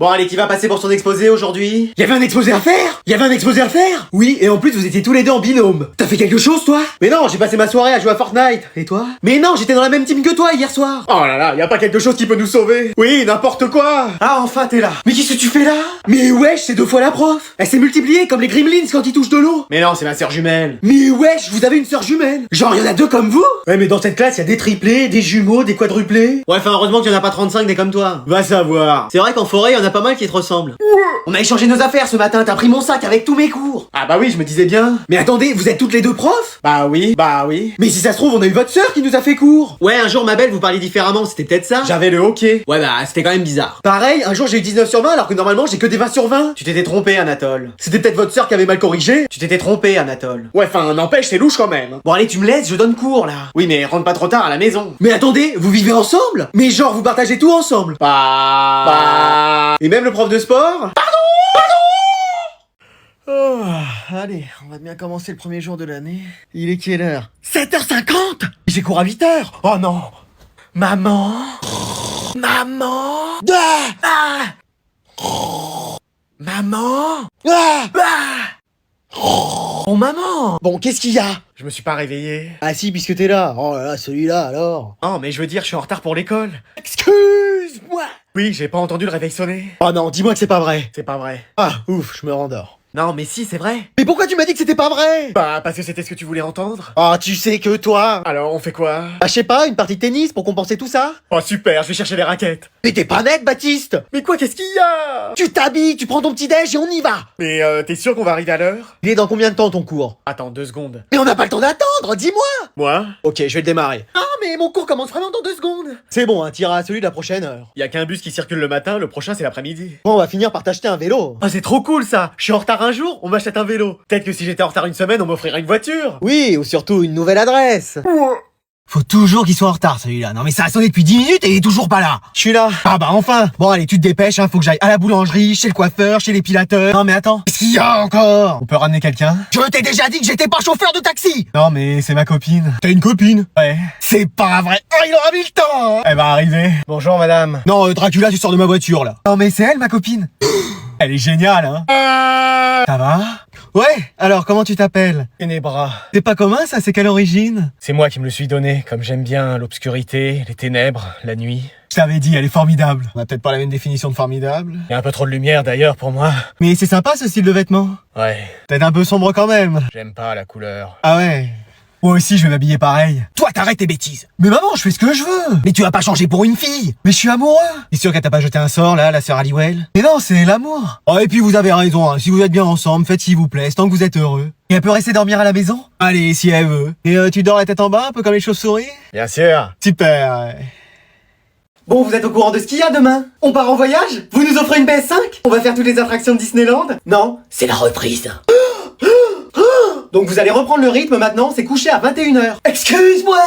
Bon allez, qui va passer pour son exposé aujourd'hui? Y'avait un exposé à faire? Y'avait un exposé à faire? Oui, et en plus vous étiez tous les deux en binôme. T'as fait quelque chose toi? Mais non, j'ai passé ma soirée à jouer à Fortnite. Et toi? Mais non, j'étais dans la même team que toi hier soir. Oh là là, y a pas quelque chose qui peut nous sauver? Oui, n'importe quoi. Ah enfin t'es là. Mais qu'est-ce que tu fais là? Mais wesh, c'est 2 fois la prof. Elle s'est multipliée comme les gremlins quand ils touchent de l'eau. Mais non, c'est ma sœur jumelle. Mais wesh, vous avez une sœur jumelle? Genre y'en a 2 comme vous? Ouais mais dans cette classe y a des triplés, des jumeaux, des quadruplés. Ouais, enfin heureusement qu'il y en a pas 35 des comme toi. Va savoir. C'est vrai qu'en forêt, y en a pas mal qui te ressemblent. On a échangé nos affaires ce matin, t'as pris mon sac avec tous mes cours. Ah bah oui, je me disais bien. Mais attendez, vous êtes toutes les deux profs? Bah oui, bah oui. Mais si ça se trouve, on a eu votre sœur qui nous a fait cours. Ouais, un jour ma belle, vous parliez différemment, c'était peut-être ça? J'avais le hockey. Ouais bah c'était quand même bizarre. Pareil, un jour j'ai eu 19 sur 20 alors que normalement j'ai que des 20 sur 20. Tu t'étais trompé, Anatole. C'était peut-être votre sœur qui avait mal corrigé. Tu t'étais trompé, Anatole. Ouais, enfin, n'empêche, c'est louche quand même. Bon allez, tu me laisses, je donne cours là. Oui, mais rentre pas trop tard à la maison. Mais attendez, vous vivez ensemble? Mais genre, vous partagez tout ensemble? Et même le prof de sport? Oh, allez, on va bien commencer le premier jour de l'année. Il est quelle heure? 7h50. J'ai cours à 8h. Oh non. Maman. Maman. Ah. Maman. Oh maman. Bon, qu'est-ce qu'il y a? Je me suis pas réveillé. Ah si, puisque t'es là. Oh là là, celui-là alors. Non, mais je veux dire, je suis en retard pour l'école. Excuse-moi. Oui, j'ai pas entendu le réveil sonner. Oh non, dis-moi que c'est pas vrai. C'est pas vrai. Ah, ouf, je me rendors. Non, mais si, c'est vrai. Mais pourquoi tu m'as dit que c'était pas vrai? Bah, parce que c'était ce que tu voulais entendre. Ah, tu sais que toi. Alors, on fait quoi? Ah, je sais pas, une partie de tennis pour compenser tout ça? Oh super, je vais chercher les raquettes. Mais t'es pas net, Baptiste. Mais quoi, qu'est-ce qu'il y a? Tu t'habilles, tu prends ton petit déj et on y va. Mais t'es sûr qu'on va arriver à l'heure? Il est dans combien de temps ton cours? Attends, 2 secondes. Mais on n'a pas le temps d'attendre, dis-moi. Moi? Ok, je vais le démarrer. Ah, mais mon cours commence vraiment dans 2 secondes. C'est bon, hein, t'iras à celui de la prochaine heure. Y a qu'un bus qui circule le matin, le prochain c'est l'après-midi. Bon, on va finir par t'acheter un vélo. Ah, c'est trop cool ça. Je suis en retard un jour, on m'achète un vélo. Peut-être que si j'étais en retard une semaine, on m'offrirait une voiture. Oui, ou surtout une nouvelle adresse. Faut toujours qu'il soit en retard celui-là. Non mais ça a sonné depuis 10 minutes et il est toujours pas là. Je suis là. Ah bah enfin. Bon allez, tu te dépêches, hein, faut que j'aille à la boulangerie, chez le coiffeur, chez l'épilateur. Non mais attends. Qu'est-ce qu'il y a encore? On peut ramener quelqu'un? Je t'ai déjà dit que j'étais pas chauffeur de taxi. Non mais c'est ma copine. T'as une copine? Ouais. C'est pas vrai. Oh, il aura mis le temps, hein. Elle va arriver. Bonjour madame. Non, Dracula, tu sors de ma voiture là. Non mais c'est elle ma copine. Elle est géniale, hein. Ça va? Ouais, alors comment tu t'appelles? Ténébras. C'est pas commun ça, c'est quelle origine? C'est moi qui me le suis donné, comme j'aime bien l'obscurité, les ténèbres, la nuit. Je t'avais dit, elle est formidable. On a peut-être pas la même définition de formidable. Y a un peu trop de lumière d'ailleurs pour moi. Mais c'est sympa ce style de vêtements. Ouais, Peut-être un peu sombre quand même. j'aime pas la couleur. Ah ouais. Moi aussi je vais m'habiller pareil. Toi t'arrêtes tes bêtises. Mais maman, je fais ce que je veux. Mais tu vas pas changer pour une fille. Mais je suis amoureux. T'es sûr qu'elle t'a pas jeté un sort là, la sœur Halliwell? Mais non, c'est l'amour. Oh et puis vous avez raison, hein. Si vous êtes bien ensemble, faites s'il vous plaît, tant que vous êtes heureux. Et elle peut rester dormir à la maison? Allez, si elle veut. Et tu dors la tête en bas, un peu comme les chauves-souris? Bien sûr. Super, ouais. Bon, vous êtes au courant de ce qu'il y a demain? On part en voyage? Vous nous offrez une PS5? On va faire toutes les attractions de Disneyland? Non, c'est la reprise. Donc vous allez reprendre le rythme maintenant, c'est couché à 21h. Excuse-moi.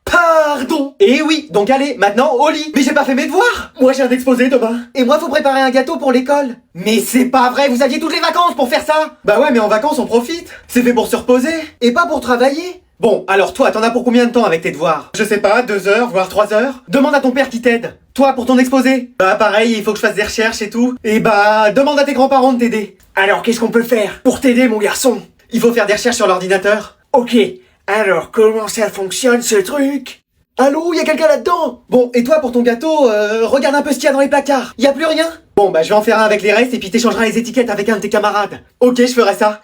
Pardon. Et oui, donc allez, maintenant au lit. Mais j'ai pas fait mes devoirs. Moi j'ai un exposé demain. Et moi faut préparer un gâteau pour l'école. Mais c'est pas vrai, vous aviez toutes les vacances pour faire ça. Bah ouais, mais en vacances on profite. C'est fait pour se reposer, et pas pour travailler. Bon, alors toi, t'en as pour combien de temps avec tes devoirs? Je sais pas, 2 heures, voire 3 heures. Demande à ton père qui t'aide. Toi, pour ton exposé? Bah pareil, il faut que je fasse des recherches et tout. Et bah, demande à tes grands-parents de t'aider. Alors, qu'est-ce qu'on peut faire pour t'aider, mon garçon? Il faut faire des recherches sur l'ordinateur. Ok, alors comment ça fonctionne ce truc? Allô, y a quelqu'un là-dedans? Bon, et toi pour ton gâteau, regarde un peu ce qu'il y a dans les placards. Y a plus rien? Bon, bah je vais en faire un avec les restes et puis t'échangeras les étiquettes avec un de tes camarades. Ok, je ferai ça.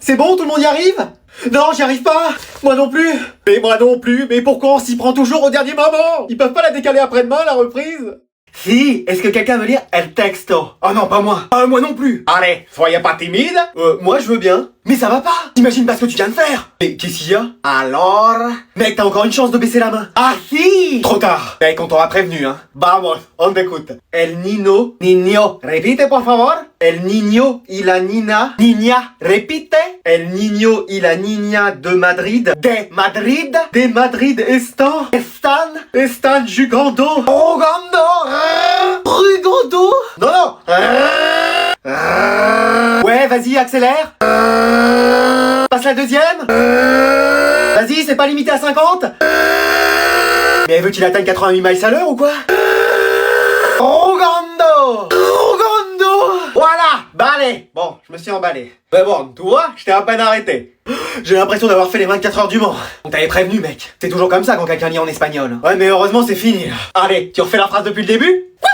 C'est bon, tout le monde y arrive? Non, j'y arrive pas. Moi non plus. Mais moi non plus. Mais pourquoi on s'y prend toujours au dernier moment? Ils peuvent pas la décaler après-demain, la reprise? Si, est-ce que quelqu'un veut lire El Texto? Oh non, pas moi. Moi non plus. Allez, soyez pas timide. Moi je veux bien. Mais ça va pas. T'imagines pas ce que tu viens de faire. Mais qu'est-ce qu'il y a? Alors? Mec, t'as encore une chance de baisser la main. Ah si. Trop tard. Mec, on t'aura prévenu, hein. Vamos, on t'écoute. El Nino, Niño. Repite, por favor. El Niño y la Nina. Niña. Repite. El Niño y la Niña de Madrid. De Madrid. De Madrid están jugando. Jugando. Jugando. Non, non. Ouais, vas-y, accélère. Passe la deuxième. Vas-y, c'est pas limité à 50. Mais elle veut qu'il atteigne 88 miles à l'heure ou quoi? Rogando. Allez, bon, je me suis emballé. Mais bon, tu vois, je t'ai à peine arrêté. J'ai l'impression d'avoir fait les 24 heures du Mans. On t'avait prévenu, mec. C'est toujours comme ça quand quelqu'un lit en espagnol. Ouais, mais heureusement, c'est fini. Allez, tu refais la phrase depuis le début? Quoi?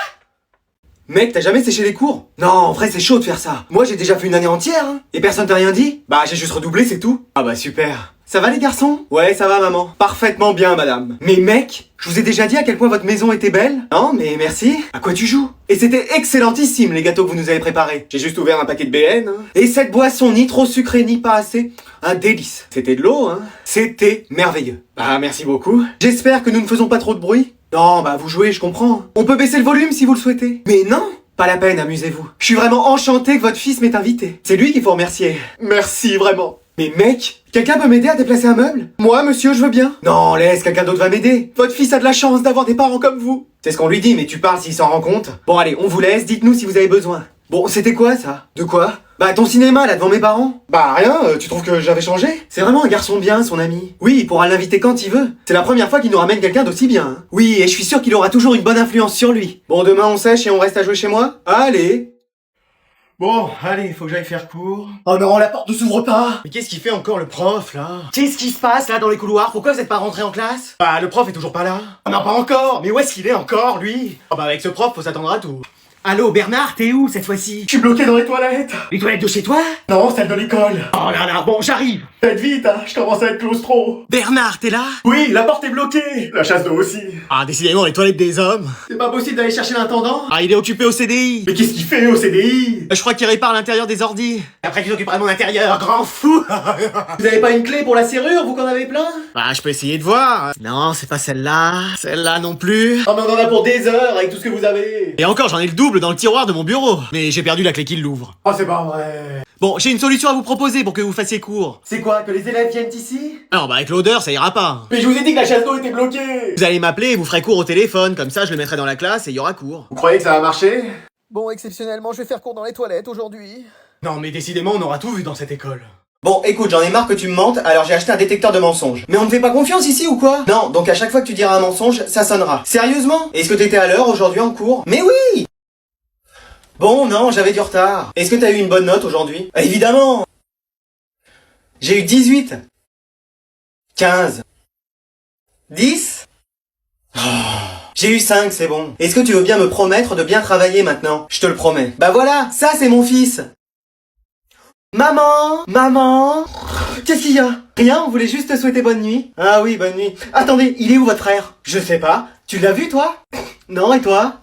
Mec, t'as jamais séché les cours? Non, en vrai, c'est chaud de faire ça. Moi, j'ai déjà fait une année entière, hein. Et personne t'a rien dit? Bah, j'ai juste redoublé, c'est tout. Ah bah, super. Ça va les garçons? Ouais, ça va maman. Parfaitement bien madame. Mais mec, je vous ai déjà dit à quel point votre maison était belle? Non, mais merci. À quoi tu joues? Et c'était excellentissime les gâteaux que vous nous avez préparés. J'ai juste ouvert un paquet de BN. Hein. Et cette boisson ni trop sucrée ni pas assez. Un délice. C'était de l'eau, hein. C'était merveilleux. Bah merci beaucoup. J'espère que nous ne faisons pas trop de bruit. Non, bah vous jouez, je comprends. On peut baisser le volume si vous le souhaitez. Mais non! Pas la peine, amusez-vous. Je suis vraiment enchanté que votre fils m'ait invité. C'est lui qu'il faut remercier. Merci, vraiment. Mais mec, quelqu'un peut m'aider à déplacer un meuble? Moi, monsieur, je veux bien. Non, laisse, quelqu'un d'autre va m'aider. Votre fils a de la chance d'avoir des parents comme vous. C'est ce qu'on lui dit, mais tu parles s'il s'en rend compte. Bon, allez, on vous laisse, dites-nous si vous avez besoin. Bon, c'était quoi, ça? De quoi? Bah, ton cinéma, là, devant mes parents. Bah, rien, tu trouves que j'avais changé? C'est vraiment un garçon bien, son ami. Oui, il pourra l'inviter quand il veut. C'est la première fois qu'il nous ramène quelqu'un d'aussi bien. Hein. Oui, et je suis sûr qu'il aura toujours une bonne influence sur lui. Bon, demain, on sèche et on reste à jouer chez moi? Allez. Bon, allez, faut que j'aille faire cours. Oh non, la porte ne s'ouvre pas. Mais qu'est-ce qu'il fait encore le prof, là? Qu'est-ce qui se passe là dans les couloirs? Pourquoi vous êtes pas rentré en classe? Bah, le prof est toujours pas là. Ah non, pas encore. Mais où est-ce qu'il est encore, lui? Oh bah, avec ce prof, faut s'attendre à tout. Allô, Bernard, t'es où cette fois-ci? Je suis bloqué dans les toilettes. Les toilettes de chez toi? Non, celle de l'école. Oh là là, bon, j'arrive. Faites vite, hein, je commence à être claustro. Bernard, t'es là? Oui, la porte est bloquée. La chasse d'eau aussi. Ah, décidément, les toilettes des hommes. C'est pas possible d'aller chercher l'intendant? Ah, il est occupé au CDI. Mais qu'est-ce qu'il fait au CDI? Je crois qu'il répare l'intérieur des ordis. Après qu'il s'occupera de mon intérieur, grand fou. Vous avez pas une clé pour la serrure, vous qu'en avez plein? Bah, je peux essayer de voir. Non, c'est pas celle-là. Celle-là non plus. Oh mais on en a pour des heures avec tout ce que vous avez. Et encore, j'en ai le double dans le tiroir de mon bureau. Mais j'ai perdu la clé qui l'ouvre. Oh c'est pas vrai. Bon, j'ai une solution à vous proposer pour que vous fassiez cours. C'est quoi, que les élèves viennent ici? Alors bah avec l'odeur, ça ira pas. Mais je vous ai dit que la chasse d'eau était bloquée. Vous allez m'appeler et vous ferez cours au téléphone, comme ça je le mettrai dans la classe et il y aura cours. Vous croyez que ça va marcher? Bon, exceptionnellement, je vais faire cours dans les toilettes aujourd'hui. Non mais décidément, on aura tout vu dans cette école. Bon, écoute, j'en ai marre que tu me mentes, alors j'ai acheté un détecteur de mensonges. Mais on ne fait pas confiance ici ou quoi? Non, donc à chaque fois que tu diras un mensonge, ça sonnera. Sérieusement? Est-ce que t'étais à l'heure aujourd'hui en cours? Mais oui! Bon, non, j'avais du retard. Est-ce que t'as eu une bonne note aujourd'hui? Évidemment! J'ai eu 18. 15. 10. J'ai eu 5, c'est bon. Est-ce que tu veux bien me promettre de bien travailler maintenant? Je te le promets. Bah voilà, ça c'est mon fils. Maman! Maman! Qu'est-ce qu'il y a? Rien, on voulait juste te souhaiter bonne nuit. Ah oui, bonne nuit. Attendez, il est où votre frère? Je sais pas. Tu l'as vu toi? Non, et toi?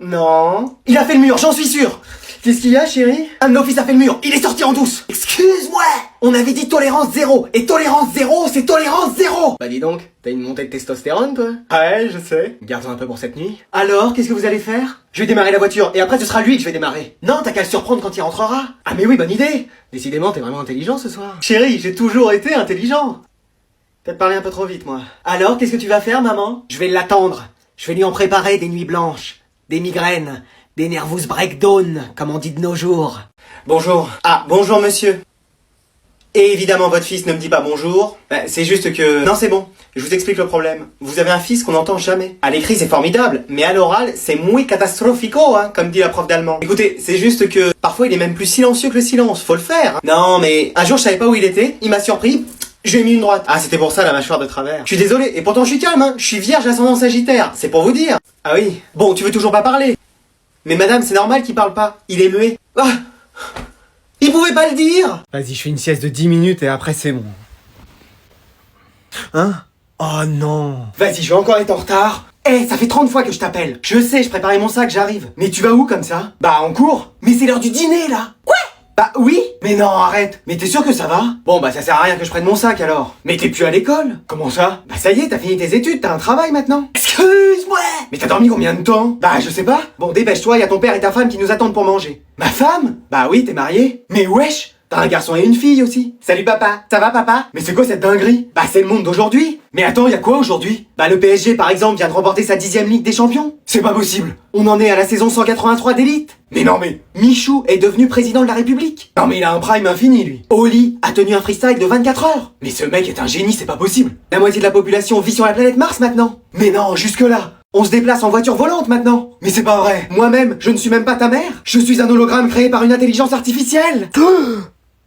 Non. Il a fait le mur, j'en suis sûr. Qu'est-ce qu'il y a, chérie? Un de nos fils a fait le mur, il est sorti en douce. Excuse-moi! On avait dit tolérance zéro, et tolérance zéro, c'est tolérance zéro! Bah dis donc, t'as une montée de testostérone, toi? Ouais, je sais. Garde-en un peu pour cette nuit. Alors, qu'est-ce que vous allez faire? Je vais démarrer la voiture, et après ce sera lui que je vais démarrer. Non, t'as qu'à le surprendre quand il rentrera. Ah mais oui, bonne idée. Décidément, t'es vraiment intelligent ce soir. Chérie, j'ai toujours été intelligent. Peut-être parler un peu trop vite, moi. Alors, qu'est-ce que tu vas faire, maman? Je vais l'attendre. Je vais lui en préparer des nuits blanches, des migraines, des nervous breakdown, comme on dit de nos jours. Bonjour. Ah, bonjour monsieur. Et évidemment, votre fils ne me dit pas bonjour. C'est juste que... Non, c'est bon. Je vous explique le problème. Vous avez un fils qu'on n'entend jamais. À l'écrit, c'est formidable, mais à l'oral, c'est muy catastrophico, hein, comme dit la prof d'allemand. Écoutez, c'est juste que... Parfois, il est même plus silencieux que le silence. Faut le faire. Hein. Non, mais... Un jour, je savais pas où il était. Il m'a surpris. Je lui ai mis une droite. Ah, c'était pour ça, la mâchoire de travers. Je suis désolé. Et pourtant, je suis calme, hein. Je suis vierge ascendant sagittaire. C'est pour vous dire. Ah oui. Bon, tu veux toujours pas parler. Mais madame, c'est normal qu'il parle pas. Il est muet. Ah! Il pouvait pas le dire! Vas-y, je fais une sieste de 10 minutes et après c'est bon. Hein? Oh non! Vas-y, je vais encore être en retard. Eh, ça fait 30 fois que je t'appelle. Je sais, je préparais mon sac, j'arrive. Mais tu vas où comme ça? Bah, en cours. Mais c'est l'heure du dîner, là! Quoi? Bah oui! Mais non, arrête! Mais t'es sûr que ça va? Bon, bah ça sert à rien que je prenne mon sac alors. Mais t'es plus à l'école? Comment ça? Bah ça y est, t'as fini tes études, t'as un travail maintenant. Excuse-moi! Mais t'as dormi combien de temps? Bah je sais pas. Bon, dépêche-toi, y a ton père et ta femme qui nous attendent pour manger. Ma femme? Bah oui, t'es marié. Mais wesh! T'as un garçon et une fille aussi. Salut papa. Ça va papa? Mais c'est quoi cette dinguerie? Bah c'est le monde d'aujourd'hui. Mais attends, y a quoi aujourd'hui? Bah le PSG par exemple vient de remporter sa 10e Ligue des Champions. C'est pas possible. On en est à la saison 183 d'élite. Mais non mais, Michou est devenu président de la République. Non mais il a un prime infini lui. Oli a tenu un freestyle de 24 heures. Mais ce mec est un génie, c'est pas possible. La moitié de la population vit sur la planète Mars maintenant. Mais non, jusque là. On se déplace en voiture volante maintenant. Mais c'est pas vrai. Moi-même, je ne suis même pas ta mère. Je suis un hologramme créé par une intelligence artificielle.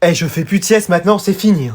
Eh, je fais plus de sieste maintenant, c'est fini.